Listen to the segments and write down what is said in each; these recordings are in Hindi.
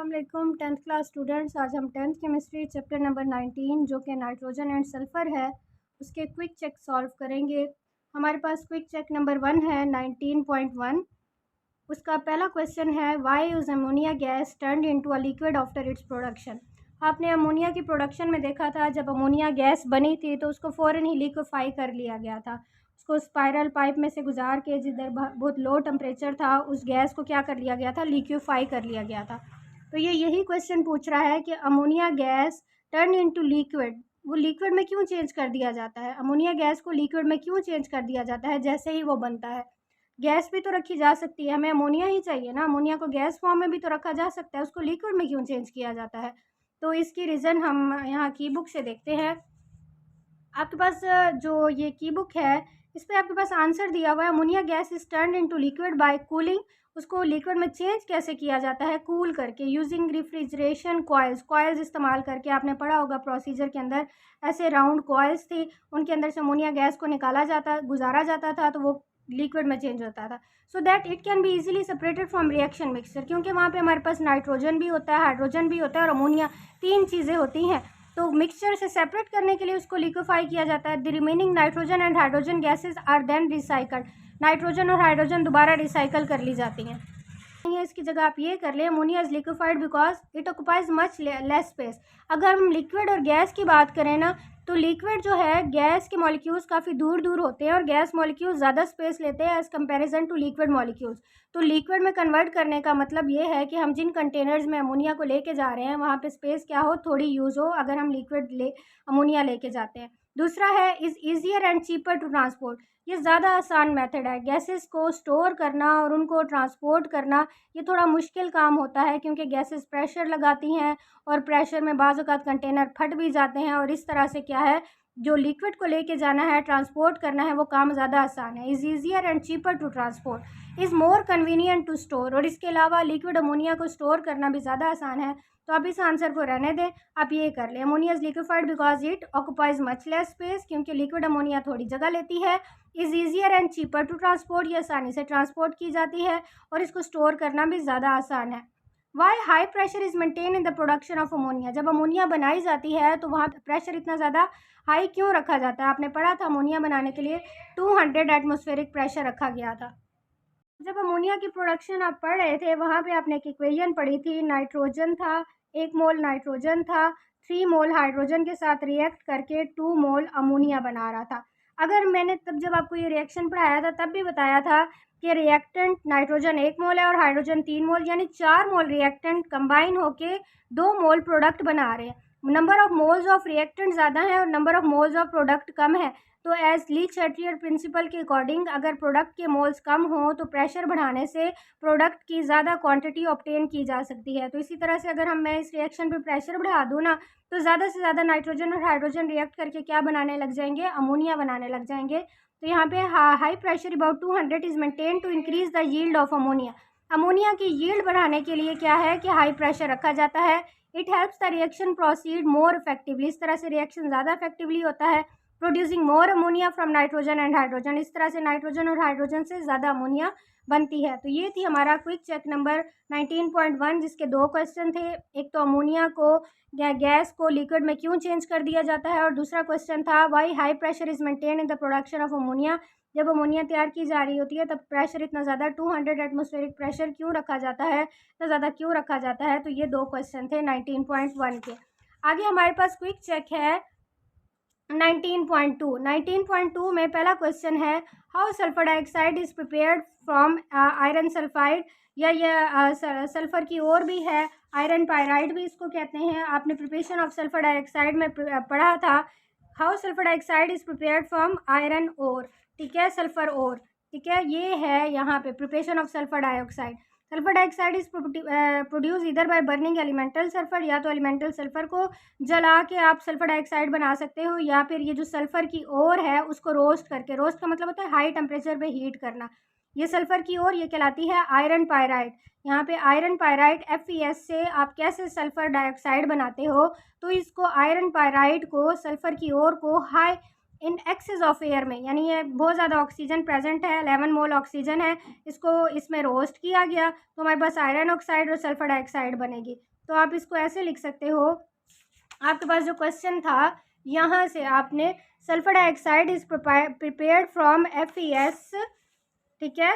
अस्सलाम वालेकुम 10th क्लास स्टूडेंट्स। आज हम 10th केमिस्ट्री चैप्टर नंबर 19 जो कि नाइट्रोजन एंड सल्फ़र है उसके क्विक चेक सॉल्व करेंगे। हमारे पास क्विक चेक नंबर 1 है 19.1। उसका पहला क्वेश्चन है why is ammonia gas turned into a liquid after its production. आपने अमोनिया की प्रोडक्शन में देखा था, जब अमोनिया गैस बनी थी तो उसको फ़ौरन ही लिक्विफाई कर लिया गया था। उसको स्पाइरल पाइप में से गुजार के जिधर बहुत लो टेम्परेचर था उस गैस को क्या कर लिया गया था, लिक्विफाई कर लिया गया था। तो ये यही क्वेश्चन पूछ रहा है कि ammonia gas turn into liquid, वो लिक्विड में क्यों चेंज कर दिया जाता है, अमोनिया गैस को लिक्विड में क्यों चेंज कर दिया जाता है जैसे ही वो बनता है। गैस भी तो रखी जा सकती है, हमें अमोनिया ही चाहिए ना, अमोनिया को गैस फॉर्म में भी तो रखा जा सकता है, उसको लिक्विड में क्यों चेंज किया जाता है। तो इसकी रीज़न हम यहाँ की बुक से देखते हैं। आपके पास जो ये की बुक है इस पर आपके पास आंसर दिया हुआ है, ammonia gas is turn into liquid bye cooling. उसको लिक्विड में चेंज कैसे किया जाता है, कूल करके, यूजिंग रिफ्रिजरेशन कॉइल्स इस्तेमाल करके। आपने पढ़ा होगा प्रोसीजर के अंदर ऐसे राउंड कॉइल्स थी, उनके अंदर से अमोनिया गैस को निकाला जाता, गुजारा जाता था तो वो लिक्विड में चेंज होता था, so that it can be easily separated from reaction mixture. क्योंकि वहाँ पे हमारे पास नाइट्रोजन भी होता है, हाइड्रोजन भी होता है और अमोनिया, तीन चीज़ें होती हैं। तो मिक्सचर से सेपरेट करने के लिए उसको लिक्विफाई किया जाता है। The remaining nitrogen and hydrogen gases are then recycled. Nitrogen और हाइड्रोजन दोबारा रिसाइकल कर ली जाती हैं। इसकी जगह आप ये कर लें, ammonia is liquefied because it occupies much less space. अगर हम लिक्विड और गैस की बात करें ना, तो लिक्विड जो है, गैस के मॉलिक्यूल्स काफ़ी दूर दूर होते हैं और गैस मॉलिक्यूल्स ज़्यादा स्पेस लेते हैं as comparison to liquid molecules. तो लिक्विड में कन्वर्ट करने का मतलब ये है कि हम जिन कंटेनर्स में अमोनिया को लेके जा रहे हैं वहाँ पे स्पेस क्या हो, थोड़ी यूज़ हो, अगर हम लिक्विड अमोनिया लेके जाते हैं। दूसरा है is easier and cheaper to transport. ये ज़्यादा आसान मेथड है। गैसेस को स्टोर करना और उनको ट्रांसपोर्ट करना ये थोड़ा मुश्किल काम होता है, क्योंकि गैसेस प्रेशर लगाती हैं और प्रेशर में बाज़ औक़ात कंटेनर फट भी जाते हैं, और इस तरह से क्या है, जो लिक्विड को लेके जाना है, ट्रांसपोर्ट करना है, वो काम ज़्यादा आसान है। Is easier and cheaper to transport, is more convenient to store. और इसके अलावा लिक्विड अमोनिया को स्टोर करना भी ज़्यादा आसान है। तो आप इस आंसर को रहने दें, आप ये कर लें, ammonia is liquefied because it occupies much less space, क्योंकि लिक्विड अमोनिया थोड़ी जगह लेती है। Is easier and cheaper to transport, ये आसानी से ट्रांसपोर्ट की जाती है और इसको स्टोर करना भी ज़्यादा आसान है। Why high pressure is maintain in the production of ammonia. जब अमोनिया बनाई जाती है तो वहाँ प्रेशर इतना ज़्यादा हाई क्यों रखा जाता है। आपने पढ़ा था अमोनिया बनाने के लिए 200 एटमॉस्फेरिक प्रेशर रखा गया था। जब अमोनिया की प्रोडक्शन आप पढ़ रहे थे वहाँ पे आपने एक इक्वेशन पढ़ी थी, नाइट्रोजन था, 1 मोल नाइट्रोजन था, 3 मोल हाइड्रोजन के साथ रिएक्ट करके 2 मोल अमोनिया बना रहा था। अगर मैंने तब जब आपको ये रिएक्शन पढ़ाया था तब भी बताया था कि रिएक्टेंट नाइट्रोजन 1 मोल है और हाइड्रोजन 3 मोल, यानी 4 मोल रिएक्टेंट कंबाइन होके 2 मोल प्रोडक्ट बना रहे हैं। Number of moles of reactant ज़्यादा है और number of moles of product कम है। तो एज ली-चार्टियर प्रिंसिपल के अकॉर्डिंग अगर प्रोडक्ट के मोल्स कम हो तो प्रेशर बढ़ाने से प्रोडक्ट की ज़्यादा क्वांटिटी ऑब्टेन की जा सकती है। तो इसी तरह से अगर मैं इस रिएक्शन पे प्रेशर बढ़ा दूँ ना, तो ज़्यादा से ज़्यादा नाइट्रोजन और हाइड्रोजन रिएक्ट करके क्या बनाने लग जाएंगे, अमोनिया बनाने लग जाएंगे। तो यहाँ पे high pressure about 200 is maintain to increase the yield of ammonia. Ammonia की यील्ड बढ़ाने के लिए क्या है कि हाई प्रेशर रखा जाता है। It helps the reaction proceed more effectively, इस तरह से रिएक्शन ज़्यादा इफेक्टिवली होता है। Producing more ammonia from nitrogen and hydrogen, इस तरह से नाइट्रोजन और हाइड्रोजन से ज़्यादा अमोनिया बनती है। तो ये थी हमारा क्विक चेक नंबर 19.1, जिसके 2 क्वेश्चन थे। एक तो अमोनिया को गैस को लिक्विड में क्यों चेंज कर दिया जाता है, और दूसरा क्वेश्चन था why high pressure is maintain in the production of ammonia. जब अमोनिया तैयार की जा रही होती है तब प्रेशर इतना ज़्यादा 200 एटमॉस्फेरिक प्रेशर क्यों रखा जाता है, इतना ज़्यादा क्यों रखा जाता है। तो ये 2 क्वेश्चन थे 19.1 के। आगे हमारे पास क्विक चेक है 19.2 में पहला क्वेश्चन है how sulphur dioxide is prepared from iron sulphide, या ये सल्फर की ओर भी है, आयरन पायराइड भी इसको कहते हैं। आपने प्रिपरेशन ऑफ सल्फर डाइऑक्साइड में पढ़ा था, how sulphur dioxide is prepared from iron ore, ठीक है, सल्फर ओर, ठीक है, ये है यहाँ पे preparation of sulphur dioxide. Sulphur dioxide is produce इधर बाय बर्निंग एलिमेंटल सल्फर, या तो एलिमेंटल सल्फर को जला के आप सल्फर डाइऑक्साइड बना सकते हो, या फिर ये जो सल्फर की ओर है उसको रोस्ट करके, रोस्ट का मतलब होता है हाई टेम्परेचर पे हीट करना। ये सल्फर की ओर ये कहलाती है आयरन पायराइड। यहाँ पे आयरन पायराइड FeS से आप कैसे सल्फर डाइऑक्साइड बनाते हो, तो इसको आयरन पायराइड को, सल्फर की ओर को high in excess of air में, यानी ये बहुत ज़्यादा ऑक्सीजन प्रेजेंट है, 11 मोल ऑक्सीजन है, इसको इसमें रोस्ट किया गया तो हमारे पास आयरन ऑक्साइड और सल्फर डाइऑक्साइड बनेगी। तो आप इसको ऐसे लिख सकते हो, आपके पास जो क्वेश्चन था यहाँ से आपने sulphur dioxide is prepared from FeS, ठीक है।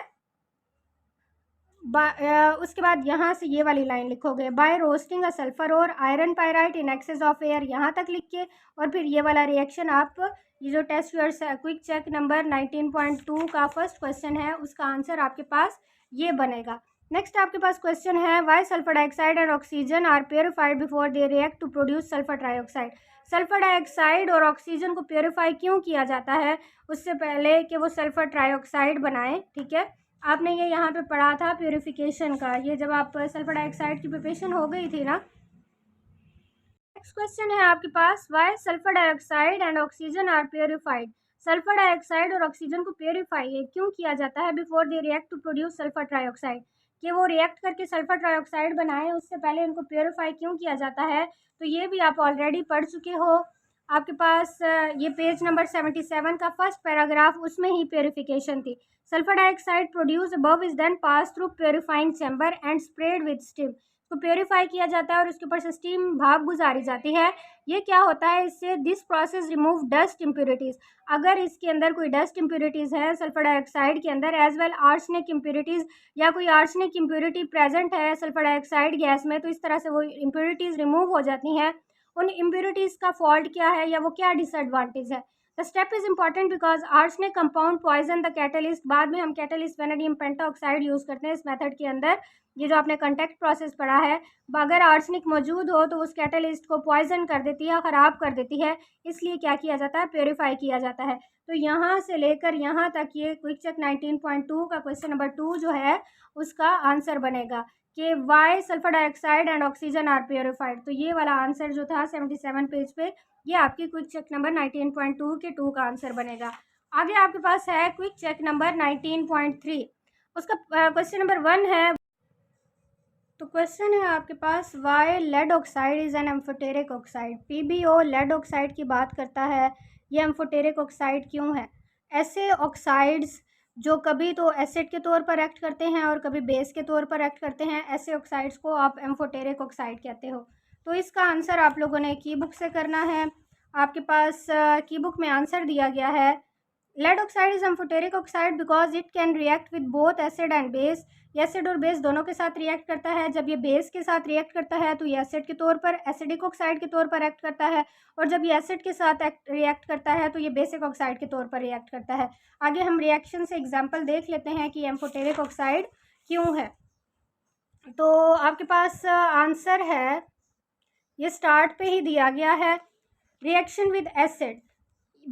उसके बाद यहाँ से ये वाली लाइन लिखोगे, बाय रोस्टिंग अ सल्फर और iron pyrite in excess of air, यहाँ तक लिख के और फिर ये वाला रिएक्शन आप, ये जो test your quick check number 19.2 का फर्स्ट क्वेश्चन है उसका आंसर आपके पास ये बनेगा। नेक्स्ट आपके पास क्वेश्चन है, why sulphur dioxide and oxygen are purified before they react to produce sulphur trioxide. Sulphur dioxide और ऑक्सीजन को प्योरीफाई क्यों किया जाता है उससे पहले कि वो सल्फर ट्राइऑक्साइड बनाएं, ठीक है। आपने ये यहाँ पे पढ़ा था प्योरीफिकेशन का, ये जब आप सल्फर डाइऑक्साइड की प्रिपरेशन हो गई थी ना। नेक्स्ट क्वेश्चन है आपके पास, why sulphur dioxide and oxygen are purified. Sulphur dioxide और ऑक्सीजन को प्योरीफाई क्यों किया जाता है before they react to produce sulphur trioxide, कि वो रिएक्ट करके सल्फर ट्राइऑक्साइड बनाए उससे पहले उनको प्योरीफाई क्यों किया जाता है। तो ये भी आप ऑलरेडी पढ़ चुके हो, आपके पास ये पेज नंबर 77 का फर्स्ट पैराग्राफ, उसमें ही प्योरीफिकेशन थी। Sulphur dioxide produce above is then pass through purifying chamber and sprayed with steam. तो प्योरीफाई किया जाता है और उसके ऊपर से स्टीम भाप गुजारी जाती है। ये क्या होता है इससे, this process remove dust impurities. अगर इसके अंदर कोई डस्ट इम्प्योरिटीज़ है सल्फर डाइऑक्साइड के अंदर, एज वेल आर्सेनिक इम्प्योरिटीज़, या कोई आर्सेनिक इम्प्योरिटी प्रेजेंट है सल्फर डाइऑक्साइड गैस में, तो इस तरह से वो इम्प्योरिटीज़ रिमूव हो जाती हैं। उन इम्प्योरिटीज़ का फॉल्ट क्या है या वो क्या डिसएडवांटेज है। The step is important because arsenic compound Poisson the catalyst. बाद में हम कैटलिस्ट वेनेडियम पेंटाऑक्साइड यूज़ करते हैं इस मेथड के अंदर। ये जो आपने कंटेक्ट प्रोसेस पढ़ा है, अगर आर्सेनिक मौजूद हो तो उस कैटलिस्ट को पॉइजन कर देती है, ख़राब कर देती है, इसलिए क्या किया जाता है, प्योरीफाई किया जाता है। तो यहाँ से लेकर यहाँ तक ये क्विक चेक 19.2 का क्वेश्चन नंबर 2 जो है उसका आंसर बनेगा कि why sulphur dioxide and oxygen are purified. तो ये वाला आंसर जो था 77 पेज पे, ये आपकी क्विक चेक नंबर 19.2 के 2 का आंसर बनेगा। आगे आपके पास है क्विक चेक नंबर 19.3, उसका क्वेश्चन नंबर 1 है। तो क्वेश्चन है आपके पास, why lead oxide is an amphoteric oxide. PbO lead oxide की बात करता है, ये एम्फोटेरिक ऑक्साइड क्यों है। ऐसे ऑक्साइड्स जो कभी तो एसिड के तौर पर एक्ट करते हैं और कभी बेस के तौर पर एक्ट करते हैं, ऐसे ऑक्साइड्स को आप एम्फोटेरिक ऑक्साइड कहते हो। तो इसका आंसर आप लोगों ने की बुक से करना है। आपके पास की बुक में आंसर दिया गया है, lead oxide is amphoteric oxide because it can react with both acid and base. Acid और बेस दोनों के साथ रिएक्ट करता है। जब ये बेस के साथ रिएक्ट करता है तो ये एसिड के तौर पर, एसिडिक ऑक्साइड के तौर पर एक्ट करता है, और जब ये एसिड के साथ रिएक्ट करता है तो ये बेसिक ऑक्साइड के तौर पर रिएक्ट करता है। आगे हम रिएक्शन से एग्जांपल देख लेते हैं कि एम्फोटेरिक ऑक्साइड क्यों है। तो आपके पास आंसर है, ये स्टार्ट पे ही दिया गया है, reaction with acid.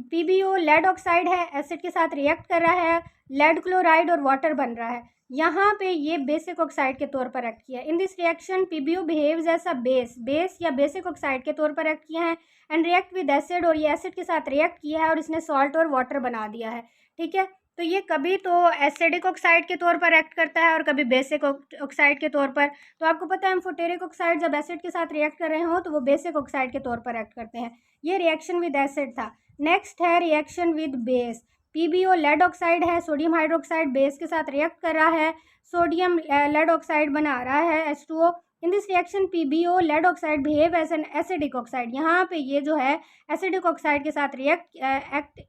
PbO lead oxide है, एसिड के साथ रिएक्ट कर रहा है, लेड क्लोराइड और वाटर बन रहा है। यहाँ पे ये बेसिक ऑक्साइड के तौर पर एक्ट किया। In this reaction PbO behaves as a base या बेसिक ऑक्साइड के तौर पर एक्ट किया है, एंड रिएक्ट विद एसिड, और ये एसिड के साथ रिएक्ट किया है और इसने सॉल्ट और वाटर बना दिया है, ठीक है। तो ये कभी तो एसिडिक ऑक्साइड के तौर पर एक्ट करता है और कभी बेसिक ऑक्साइड के तौर पर। तो आपको पता है एम्फोटेरिक ऑक्साइड जब एसिड के साथ रिएक्ट कर रहे हो तो वो बेसिक ऑक्साइड के तौर पर एक्ट करते हैं। ये रिएक्शन विद एसिड था। नेक्स्ट है reaction with base. PbO lead oxide है, सोडियम हाइड्रोक्साइड बेस के साथ रिएक्ट कर रहा है, सोडियम लेड ऑक्साइड बना रहा है H2O। In this reaction PbO lead oxide behave as an acidic oxide. यहाँ पे ये जो है एसिडिक ऑक्साइड के साथ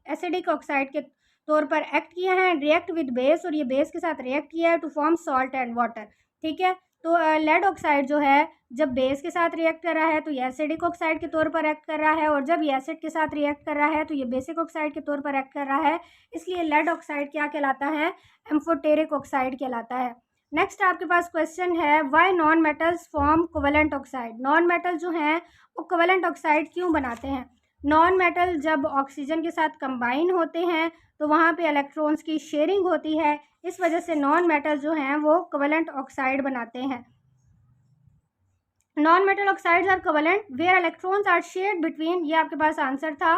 एसिडिक ऑक्साइड के तौर पर एक्ट किया है, रिएक्ट विद बेस, और ये बेस के साथ रिएक्ट किया है to form salt and water, ठीक है। तो लेड ऑक्साइड जो है जब बेस के साथ रिएक्ट कर रहा है तो ये एसिडिक ऑक्साइड के तौर पर एक्ट कर रहा है, और जब ये एसिड के साथ रिएक्ट कर रहा है तो ये बेसिक ऑक्साइड के तौर पर एक्ट कर रहा है। इसलिए लेड ऑक्साइड क्या कहलाता है, एम्फोटेरिक ऑक्साइड कहलाता है। नेक्स्ट आपके पास क्वेश्चन है, why non metals form covalent oxide. Non metal जो हैं वो कोवेलेंट ऑक्साइड क्यों बनाते हैं। नॉन मेटल जब ऑक्सीजन के साथ कंबाइन होते हैं तो वहाँ पे इलेक्ट्रॉन्स की शेयरिंग होती है, इस वजह से नॉन मेटल जो हैं वो कोवेलेंट ऑक्साइड बनाते हैं। Non metal oxides are covalent where electrons are shared between, ये आपके पास आंसर था,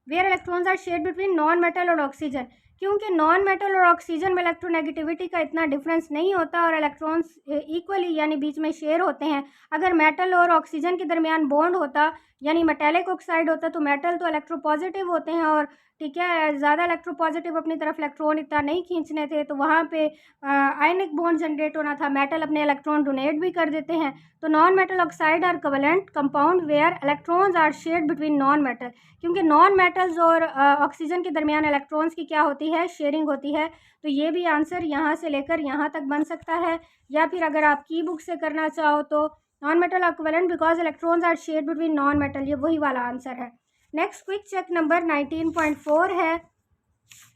where electrons are shared between non metal और ऑक्सीजन। क्योंकि नॉन मेटल और ऑक्सीजन में इलेक्ट्रोनेगेटिविटी का इतना डिफरेंस नहीं होता और इलेक्ट्रॉन्स इक्वली यानी बीच में शेयर होते हैं। अगर मेटल और ऑक्सीजन के दरमियान बॉन्ड होता यानी मेटेलिक ऑक्साइड होता तो मेटल तो इलेक्ट्रोपॉजिटिव होते हैं और ठीक है ज़्यादा इलेक्ट्रोपॉजिटिव अपनी तरफ इलेक्ट्रॉन इतना नहीं खींचने थे, तो वहाँ पे आयनिक बॉन्ड जनरेट होना था। मेटल अपने इलेक्ट्रॉन डोनेट भी कर देते हैं। तो non metal oxide are covalent compound where electrons are shared between non metal, क्योंकि नॉन मेटल्स और ऑक्सीजन के दरमियान इलेक्ट्रॉन्स की क्या होती है, शेयरिंग होती है। तो ये भी आंसर यहाँ से लेकर यहाँ तक बन सकता है, या फिर अगर आप की बुक से करना चाहो तो non metal are covalent because electrons are shared between non metal, ये वही वाला आंसर है। नेक्स्ट क्विक चेक नंबर 19.4 है।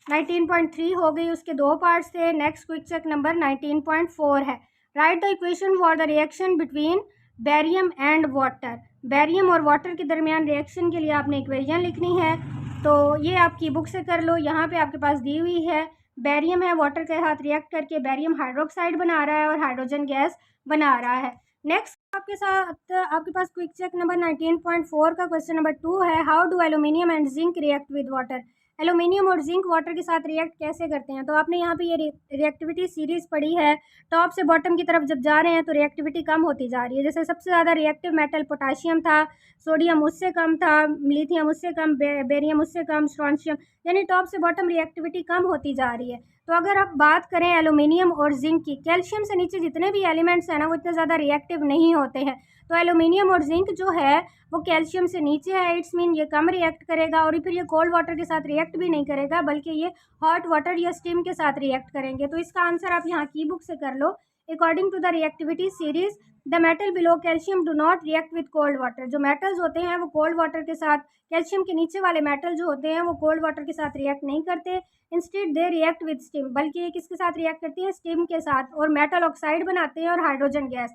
19.3 हो गई, उसके दो पार्ट्स थे। नेक्स्ट क्विक चेक नंबर 19.4 है। Right the equation for the reaction between barium and water. Barium और वाटर के दरमियान रिएक्शन के लिए आपने इक्वेशन लिखनी है, तो ये आपकी बुक से कर लो। यहाँ पे आपके पास दी हुई है, बेरियम है, वाटर के साथ रिएक्ट करके बेरियम हाइड्रोक्साइड बना रहा है और हाइड्रोजन गैस बना रहा है। नेक्स्ट आपके साथ आपके पास क्विक चेक नंबर 19.4 का क्वेश्चन नंबर 2 है। How do aluminium and zinc react with water. Aluminium और जिंक वाटर के साथ रिएक्ट कैसे करते हैं। तो आपने यहाँ पे ये रिएक्टिविटी सीरीज पढ़ी है। टॉप से बॉटम की तरफ जब जा रहे हैं तो रिएक्टिविटी कम होती जा रही है। जैसे सबसे ज़्यादा रिएक्टिव मेटल पोटाशियम था, सोडियम उससे कम था, लिथियम उससे कम, बेरियम उससे कम, स्ट्रॉन्शियम, यानी टॉप से बॉटम रिएक्टिविटी कम होती जा रही है। तो अगर आप बात करें एल्यूमिनियम और जिंक की, कैल्शियम से नीचे जितने भी एलिमेंट्स हैं ना वो इतने ज़्यादा रिएक्टिव नहीं होते हैं। तो एल्यूमिनियम और जिंक जो है वो कैल्शियम से नीचे है, इट्स मीन ये कम रिएक्ट करेगा और फिर ये कोल्ड वाटर के साथ रिएक्ट भी नहीं करेगा, बल्कि ये हॉट वाटर या स्टीम के साथ रिएक्ट करेंगे। तो इसका आंसर आप यहाँ की बुक से कर लो। According to the reactivity series the metal below calcium do not react with cold water. जो मेटल्स होते हैं वो कोल्ड वाटर के साथ, कैल्शियम के नीचे वाले मेटल जो होते हैं वो कोल्ड वाटर के साथ रिएक्ट नहीं करते। Instead they react with steam, बल्कि ये किसके साथ रिएक्ट करती है, स्टीम के साथ, और मेटल ऑक्साइड बनाते हैं और हाइड्रोजन गैस।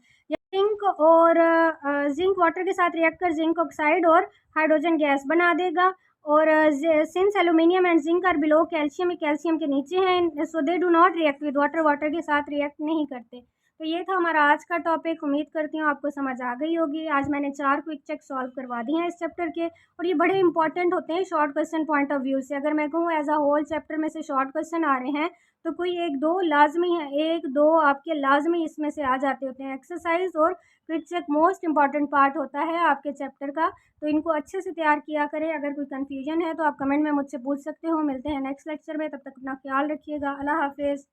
जिंक और जिंक वाटर के साथ रिएक्ट कर जिंक ऑक्साइड और हाइड्रोजन गैस बना देगा। और since aluminium and zinc are below calcium, calcium के नीचे हैं, so they do not react with water, water के साथ रिएक्ट नहीं करते। तो ये था हमारा आज का टॉपिक। उम्मीद करती हूँ आपको समझ आ गई होगी। आज मैंने 4 क्विक चेक सॉल्व करवा दिए हैं इस चैप्टर के, और ये बड़े इंपॉर्टेंट होते हैं short question point of view से। अगर मैं कहूँ एज अ होल चैप्टर में से शॉर्ट क्वेश्चन आ रहे हैं तो कोई एक दो लाजमी है, एक दो आपके लाजमी इसमें से आ जाते होते हैं। एक्सरसाइज और quick check most important part होता है आपके चैप्टर का, तो इनको अच्छे से तैयार किया करें। अगर कोई कन्फ्यूजन है तो आप कमेंट में मुझसे पूछ सकते हो। मिलते हैं नेक्स्ट लेक्चर में, तब तक अपना ख्याल रखिएगा। अल्लाह हाफिज़।